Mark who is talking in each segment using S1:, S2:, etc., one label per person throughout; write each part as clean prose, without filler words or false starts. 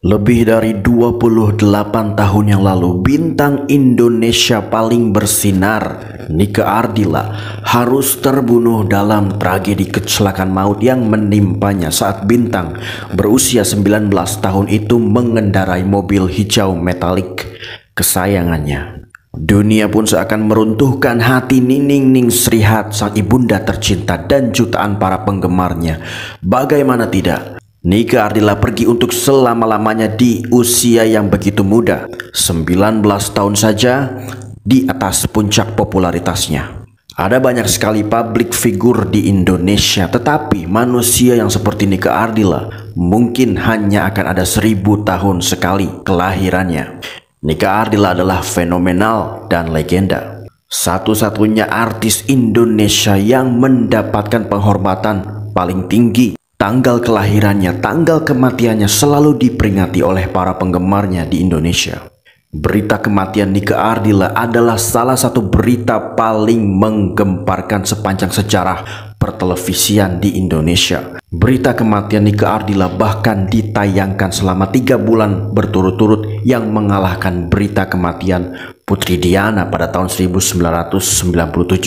S1: Lebih dari 28 tahun yang lalu, bintang Indonesia paling bersinar, Nike Ardilla, harus terbunuh dalam tragedi kecelakaan maut yang menimpanya saat bintang berusia 19 tahun itu mengendarai mobil hijau metalik kesayangannya. Dunia pun seakan meruntuhkan hati Nining Ning Srihat, sang ibunda tercinta dan jutaan para penggemarnya. Bagaimana tidak? Nike Ardilla pergi untuk selama-lamanya di usia yang begitu muda, 19 tahun saja, di atas puncak popularitasnya. Ada banyak sekali publik figur di Indonesia, tetapi manusia yang seperti Nike Ardilla mungkin hanya akan ada 1000 tahun sekali kelahirannya. Nike Ardilla adalah fenomenal dan legenda. Satu-satunya artis Indonesia yang mendapatkan penghormatan paling tinggi. Tanggal kelahirannya, tanggal kematiannya selalu diperingati oleh para penggemarnya di Indonesia. Berita kematian Nike Ardilla adalah salah satu berita paling menggemparkan sepanjang sejarah pertelevisian di Indonesia. Berita kematian Nike Ardilla bahkan ditayangkan selama 3 bulan berturut-turut, yang mengalahkan berita kematian Putri Diana pada tahun 1997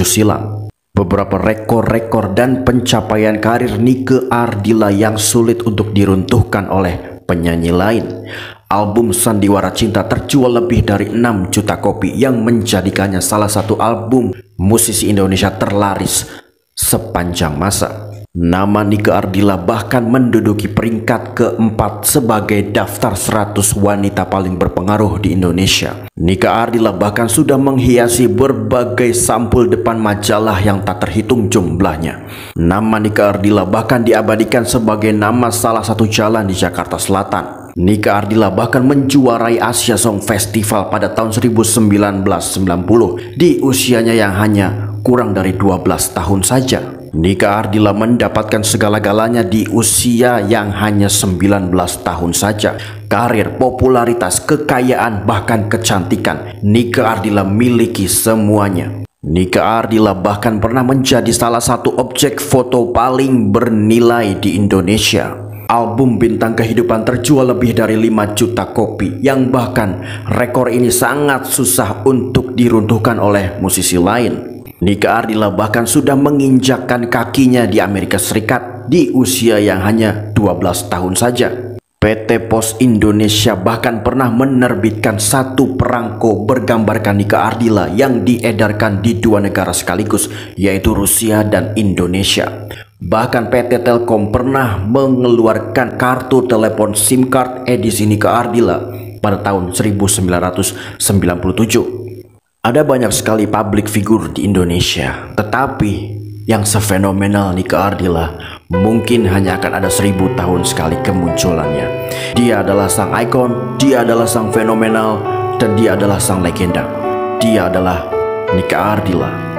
S1: silam. Beberapa rekor-rekor dan pencapaian karir Nike Ardilla yang sulit untuk diruntuhkan oleh penyanyi lain. Album Sandiwara Cinta terjual lebih dari 6 juta kopi, yang menjadikannya salah satu album musisi Indonesia terlaris sepanjang masa. Nama Nike Ardilla bahkan menduduki peringkat keempat sebagai daftar 100 wanita paling berpengaruh di Indonesia. Nike Ardilla bahkan sudah menghiasi berbagai sampul depan majalah yang tak terhitung jumlahnya. Nama Nike Ardilla bahkan diabadikan sebagai nama salah satu jalan di Jakarta Selatan. Nike Ardilla bahkan menjuarai Asia Song Festival pada tahun 1990 di usianya yang hanya kurang dari 12 tahun saja. Nike Ardilla mendapatkan segala-galanya di usia yang hanya 19 tahun saja. Karir, popularitas, kekayaan, bahkan kecantikan, Nike Ardilla miliki semuanya. Nike Ardilla bahkan pernah menjadi salah satu objek foto paling bernilai di Indonesia. Album Bintang Kehidupan terjual lebih dari 5 juta kopi, yang bahkan rekor ini sangat susah untuk diruntuhkan oleh musisi lain. Nike Ardilla bahkan sudah menginjakkan kakinya di Amerika Serikat di usia yang hanya 12 tahun saja. PT Pos Indonesia bahkan pernah menerbitkan satu perangko bergambarkan Nike Ardilla yang diedarkan di 2 negara sekaligus, yaitu Rusia dan Indonesia. Bahkan PT Telkom pernah mengeluarkan kartu telepon SIM card edisi Nike Ardilla pada tahun 1997. Ada banyak sekali publik figur di Indonesia, tetapi yang sefenomenal Nike Ardilla mungkin hanya akan ada 1000 tahun sekali kemunculannya. Dia adalah sang ikon, dia adalah sang fenomenal, dan dia adalah sang legenda. Dia adalah Nike Ardilla.